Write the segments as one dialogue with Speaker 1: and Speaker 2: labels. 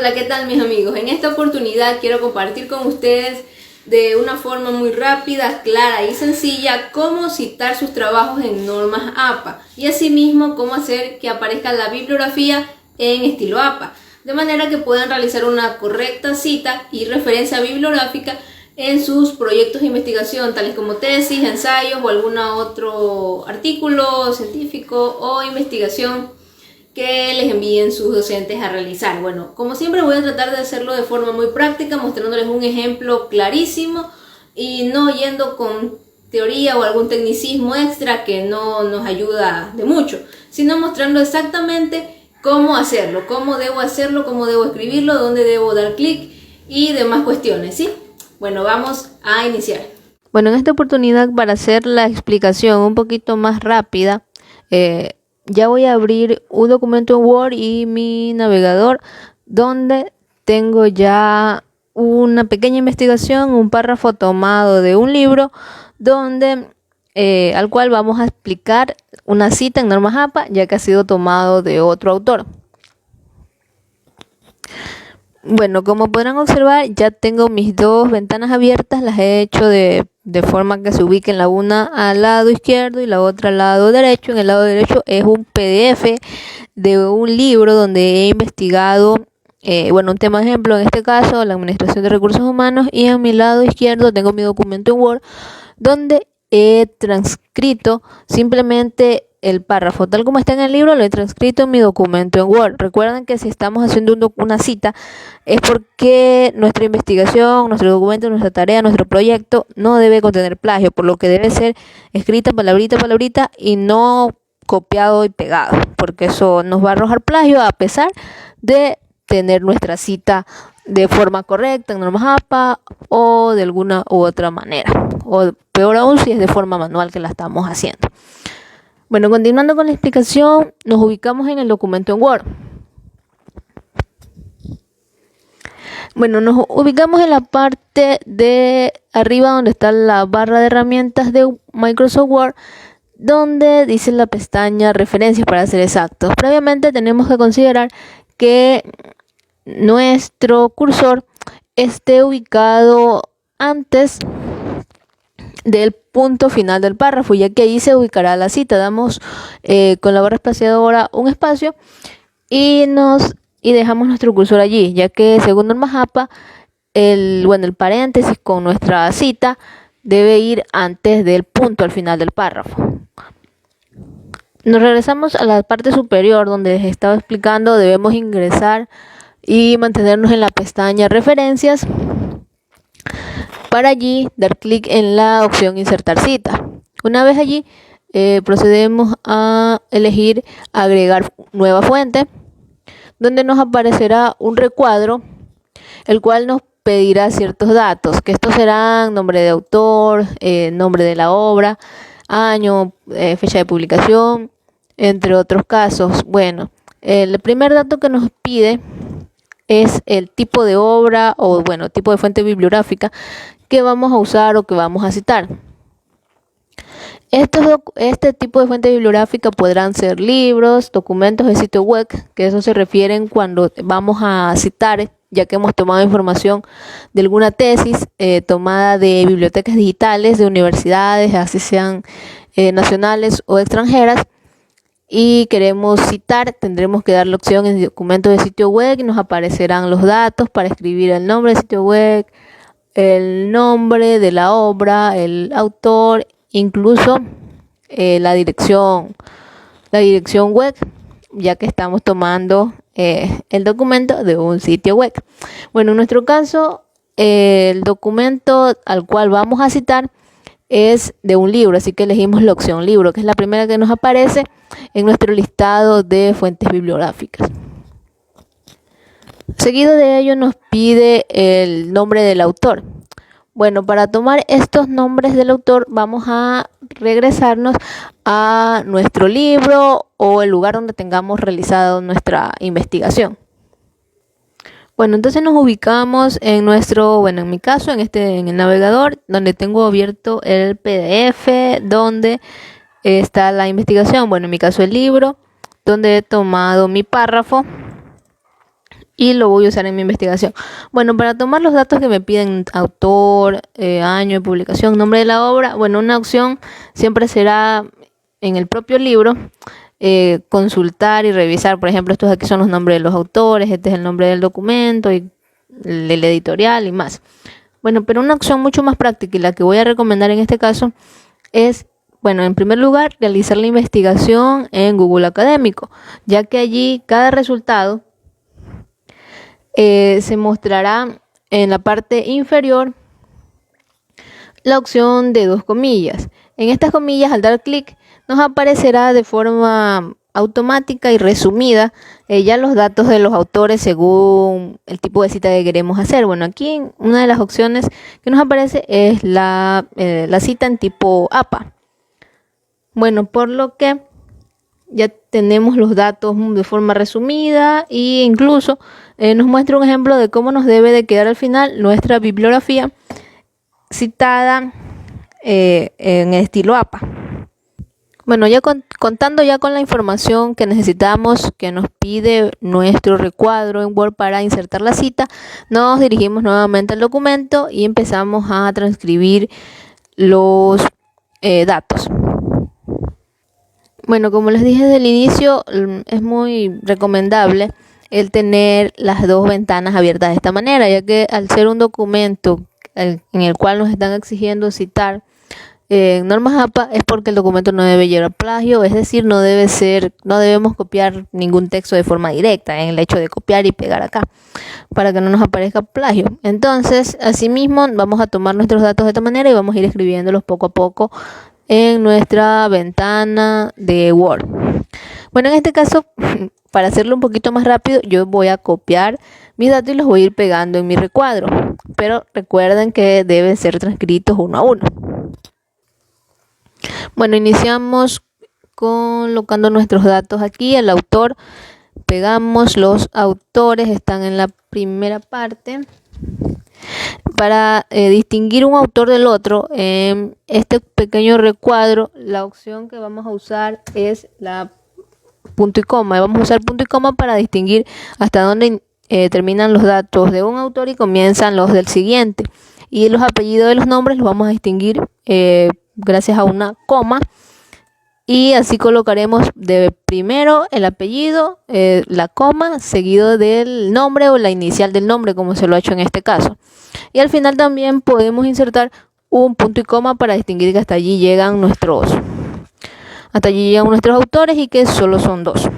Speaker 1: Hola, ¿qué tal mis amigos? En esta oportunidad quiero compartir con ustedes de una forma muy rápida, clara y sencilla cómo citar sus trabajos en normas APA y asimismo cómo hacer que aparezca la bibliografía en estilo APA, de manera que puedan realizar una correcta cita y referencia bibliográfica en sus proyectos de investigación, tales como tesis, ensayos o algún otro artículo científico o investigación que les envíen sus docentes a realizar. Bueno, como siempre voy a tratar de hacerlo de forma muy práctica, mostrándoles un ejemplo clarísimo y no yendo con teoría o algún tecnicismo extra que no nos ayuda de mucho, sino mostrando exactamente cómo hacerlo, cómo debo escribirlo, dónde debo dar clic y demás cuestiones, ¿sí? Bueno, vamos a iniciar. Bueno, en esta oportunidad, para hacer la explicación un poquito más rápida, ya voy a abrir un documento en Word y mi navegador donde tengo ya una pequeña investigación, un párrafo tomado de un libro donde al cual vamos a explicar una cita en normas APA, ya que ha sido tomado de otro autor. Bueno, como podrán observar, ya tengo mis dos ventanas abiertas, las he hecho de forma que se ubiquen la una al lado izquierdo y la otra al lado derecho. En el lado derecho es un PDF de un libro donde he investigado, un tema de ejemplo, en este caso, la administración de recursos humanos, y en mi lado izquierdo tengo mi documento en Word donde he transcrito simplemente el párrafo tal como está en el libro, lo he transcrito en mi documento en Word. Recuerden que si estamos haciendo una cita es porque nuestra investigación, nuestro documento, nuestra tarea, nuestro proyecto no debe contener plagio, por lo que debe ser escrita palabrita a palabrita y no copiado y pegado, porque eso nos va a arrojar plagio a pesar de tener nuestra cita de forma correcta en normas APA o de alguna u otra manera, o peor aún si es de forma manual que la estamos haciendo. Bueno, continuando con la explicación, nos ubicamos en el documento en Word. Bueno, nos ubicamos en la parte de arriba donde está la barra de herramientas de Microsoft Word, donde dice la pestaña referencias, para ser exactos. Previamente tenemos que considerar que nuestro cursor esté ubicado antes del punto final del párrafo, ya que ahí se ubicará la cita. Damos con la barra espaciadora un espacio y dejamos nuestro cursor allí, ya que según normas APA el paréntesis con nuestra cita debe ir antes del punto al final del párrafo. Nos regresamos a la parte superior donde les estaba explicando. Debemos ingresar y mantenernos en la pestaña referencias, para allí dar clic en la opción insertar cita. Una vez allí, procedemos a elegir agregar nueva fuente, donde nos aparecerá un recuadro, el cual nos pedirá ciertos datos, que estos serán nombre de autor, nombre de la obra, año, fecha de publicación, entre otros casos. Bueno, el primer dato que nos pide es el tipo de obra o tipo de fuente bibliográfica que vamos a usar o que vamos a citar. Este tipo de fuente bibliográfica podrán ser libros, documentos de sitio web, que eso se refieren cuando vamos a citar, ya que hemos tomado información de alguna tesis tomada de bibliotecas digitales, de universidades, así sean nacionales o extranjeras, y queremos citar. Tendremos que dar la opción en documentos de sitio web y nos aparecerán los datos para escribir el nombre del sitio web, el nombre de la obra, el autor, incluso la dirección web, ya que estamos tomando el documento de un sitio web. Bueno, en nuestro caso, el documento al cual vamos a citar es de un libro, así que elegimos la opción libro, que es la primera que nos aparece en nuestro listado de fuentes bibliográficas. Seguido de ello nos pide el nombre del autor. Bueno, para tomar estos nombres del autor vamos a regresarnos a nuestro libro o el lugar donde tengamos realizado nuestra investigación. Bueno, entonces nos ubicamos en en mi caso, en el navegador, donde tengo abierto el PDF, donde está la investigación. Bueno, en mi caso el libro, donde he tomado mi párrafo y lo voy a usar en mi investigación. Bueno, para tomar los datos que me piden, autor, año de publicación, nombre de la obra, bueno, una opción siempre será en el propio libro consultar y revisar. Por ejemplo, estos aquí son los nombres de los autores, este es el nombre del documento y el editorial y más. Bueno, pero una opción mucho más práctica y la que voy a recomendar en este caso es, bueno, en primer lugar, realizar la investigación en Google Académico, ya que allí cada resultado se mostrará en la parte inferior la opción de 2 comillas. En estas comillas, al dar clic, nos aparecerá de forma automática y resumida ya los datos de los autores según el tipo de cita que queremos hacer. Bueno, aquí una de las opciones que nos aparece es la cita en tipo APA. Bueno, por lo que ya tenemos los datos de forma resumida e incluso nos muestra un ejemplo de cómo nos debe de quedar al final nuestra bibliografía citada en estilo APA. Bueno, ya contando ya con la información que necesitamos, que nos pide nuestro recuadro en Word para insertar la cita, nos dirigimos nuevamente al documento y empezamos a transcribir los datos. Bueno, como les dije desde el inicio, es muy recomendable el tener las 2 ventanas abiertas de esta manera, ya que al ser un documento en el cual nos están exigiendo citar normas APA, es porque el documento no debe llevar plagio, es decir, no debemos copiar ningún texto de forma directa en el hecho de copiar y pegar acá para que no nos aparezca plagio. Entonces, asimismo, vamos a tomar nuestros datos de esta manera y vamos a ir escribiéndolos poco a poco en nuestra ventana de Word. Bueno, en este caso, para hacerlo un poquito más rápido, yo voy a copiar mis datos y los voy a ir pegando en mi recuadro, pero recuerden que deben ser transcritos uno a uno. Bueno, iniciamos colocando nuestros datos aquí, el autor, pegamos los autores, están en la primera parte. Para distinguir un autor del otro, en este pequeño recuadro, la opción que vamos a usar es la punto y coma. Vamos a usar punto y coma para distinguir hasta dónde terminan los datos de un autor y comienzan los del siguiente. Y los apellidos de los nombres los vamos a distinguir gracias a una coma. Y así colocaremos de primero el apellido, la coma, seguido del nombre o la inicial del nombre, como se lo ha hecho en este caso. Y al final también podemos insertar un punto y coma para distinguir que hasta allí llegan nuestros autores y que solo son 2.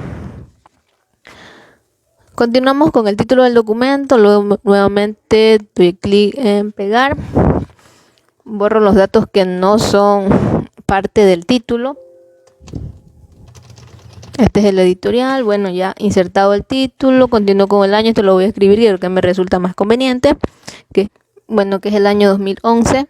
Speaker 1: Continuamos con el título del documento, luego nuevamente doy clic en pegar, borro los datos que no son parte del título. Este es el editorial. Bueno, ya insertado el título, continúo con el año, esto lo voy a escribir y el que me resulta más conveniente, que es el año 2011.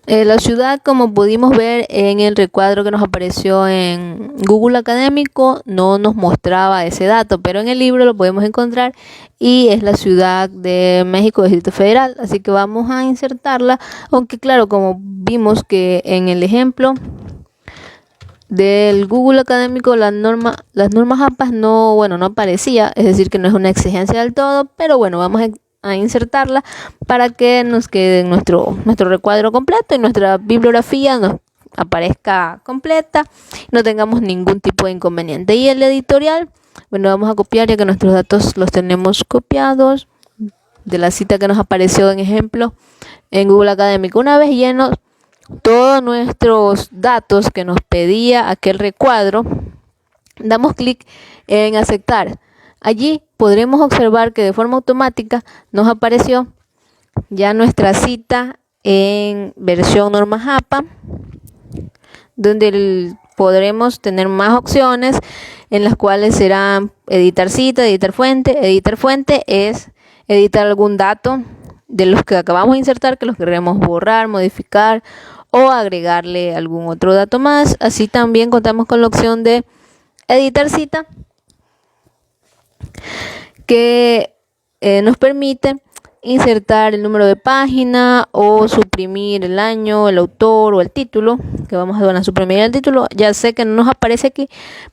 Speaker 1: La ciudad, como pudimos ver en el recuadro que nos apareció en Google Académico, no nos mostraba ese dato, pero en el libro lo podemos encontrar y es la Ciudad de México, Distrito Federal, así que vamos a insertarla, aunque claro, como vimos que en el ejemplo del Google Académico las normas APA no aparecía, es decir que no es una exigencia del todo, pero bueno, vamos a insertarla para que nos quede nuestro recuadro completo y nuestra bibliografía nos aparezca completa, no tengamos ningún tipo de inconveniente. Y el editorial, bueno, vamos a copiar ya que nuestros datos los tenemos copiados de la cita que nos apareció en ejemplo en Google Académico. Una vez llenos todos nuestros datos que nos pedía aquel recuadro, damos clic en aceptar. Allí podremos observar que de forma automática nos apareció ya nuestra cita en versión normas APA, donde podremos tener más opciones en las cuales serán editar cita, editar fuente. Editar fuente es editar algún dato de los que acabamos de insertar que los queremos borrar, modificar o agregarle algún otro dato más. Así también contamos con la opción de editar cita, que nos permite insertar el número de página o suprimir el año, el autor o el título, que vamos a suprimir el título. Ya sé que no nos aparece aquí,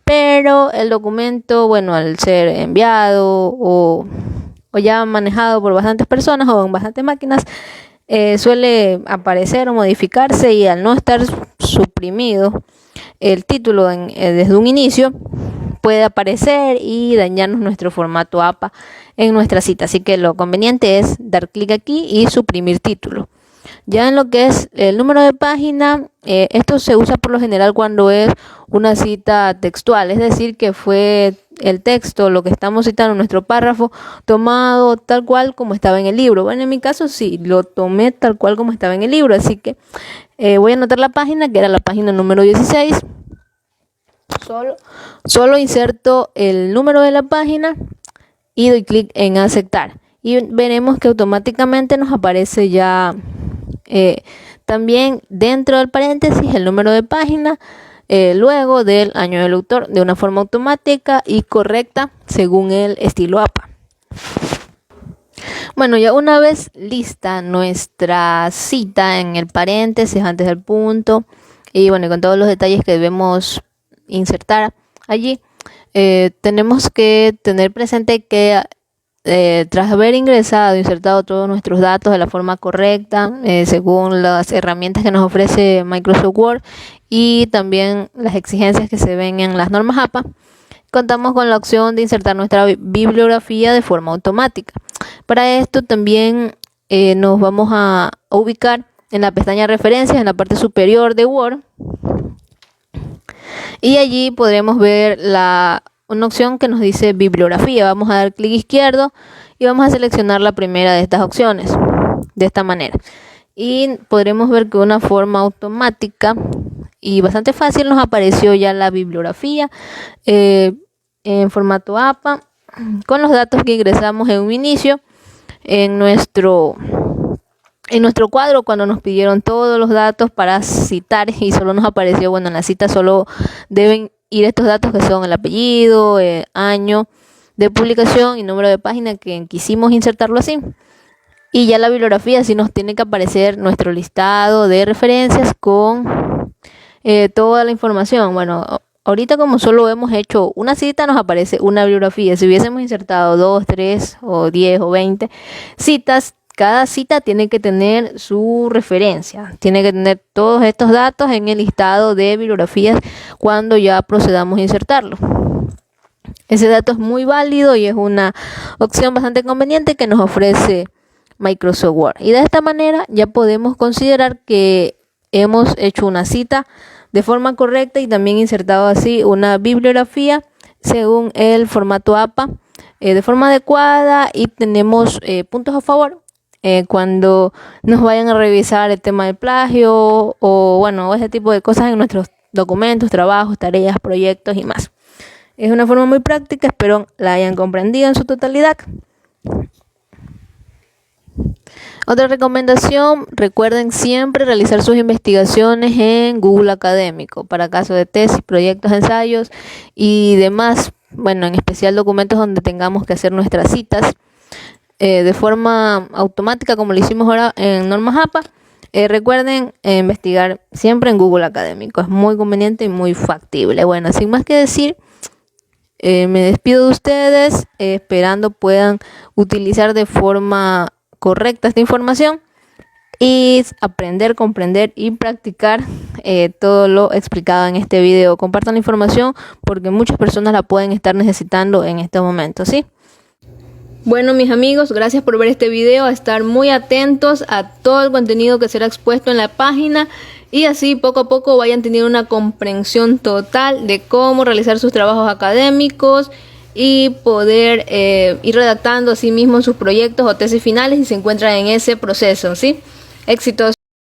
Speaker 1: pero el documento, bueno, al ser enviado o ya manejado por bastantes personas o en bastantes máquinas, suele aparecer o modificarse, y al no estar suprimido el título desde un inicio, puede aparecer y dañarnos nuestro formato APA en nuestra cita. Así que lo conveniente es dar clic aquí y suprimir título. Ya en lo que es el número de página, esto se usa por lo general cuando es una cita textual, es decir, que fue el texto, lo que estamos citando, nuestro párrafo, tomado tal cual como estaba en el libro. Bueno, en mi caso sí, lo tomé tal cual como estaba en el libro, así que voy a anotar la página, que era la página número 16. Solo inserto el número de la página y doy clic en aceptar, y veremos que automáticamente nos aparece ya también dentro del paréntesis el número de página, luego del año del autor, de una forma automática y correcta según el estilo APA. Bueno, ya una vez lista nuestra cita en el paréntesis antes del punto, y bueno, con todos los detalles que debemos insertar allí, tenemos que tener presente que tras haber insertado todos nuestros datos de la forma correcta, según las herramientas que nos ofrece Microsoft Word y también las exigencias que se ven en las normas APA, contamos con la opción de insertar nuestra bibliografía de forma automática. Para esto también nos vamos a ubicar en la pestaña Referencias en la parte superior de Word, y allí podremos ver una opción que nos dice bibliografía. Vamos a dar clic izquierdo y vamos a seleccionar la primera de estas opciones de esta manera, y podremos ver que de una forma automática y bastante fácil nos apareció ya la bibliografía en formato APA con los datos que ingresamos en un inicio en nuestro cuadro, cuando nos pidieron todos los datos para citar, y solo nos apareció, bueno, en la cita solo deben ir estos datos, que son el apellido, año de publicación y número de página, que quisimos insertarlo así. Y ya la bibliografía sí nos tiene que aparecer nuestro listado de referencias con toda la información. Bueno, ahorita como solo hemos hecho una cita, nos aparece una bibliografía. Si hubiésemos insertado 2, 3 o 10 o 20 citas, cada cita tiene que tener su referencia, tiene que tener todos estos datos en el listado de bibliografías cuando ya procedamos a insertarlo. Ese dato es muy válido y es una opción bastante conveniente que nos ofrece Microsoft Word. Y de esta manera ya podemos considerar que hemos hecho una cita de forma correcta y también insertado así una bibliografía según el formato APA de forma adecuada, y tenemos puntos a favor cuando nos vayan a revisar el tema del plagio o bueno, ese tipo de cosas en nuestros documentos, trabajos, tareas, proyectos y más. Es una forma muy práctica, espero la hayan comprendido en su totalidad. Otra recomendación: recuerden siempre realizar sus investigaciones en Google Académico para casos de tesis, proyectos, ensayos y demás, bueno, en especial documentos donde tengamos que hacer nuestras citas de forma automática, como lo hicimos ahora en normas APA. Recuerden investigar siempre en Google Académico, es muy conveniente y muy factible. Bueno, sin más que decir, me despido de ustedes, esperando puedan utilizar de forma correcta esta información y aprender, comprender y practicar todo lo explicado en este video. Compartan la información porque muchas personas la pueden estar necesitando en este momento, ¿sí? Bueno, mis amigos, gracias por ver este video, a estar muy atentos a todo el contenido que será expuesto en la página, y así poco a poco vayan teniendo una comprensión total de cómo realizar sus trabajos académicos y poder ir redactando a sí mismos sus proyectos o tesis finales si se encuentran en ese proceso, ¿sí? Éxitos.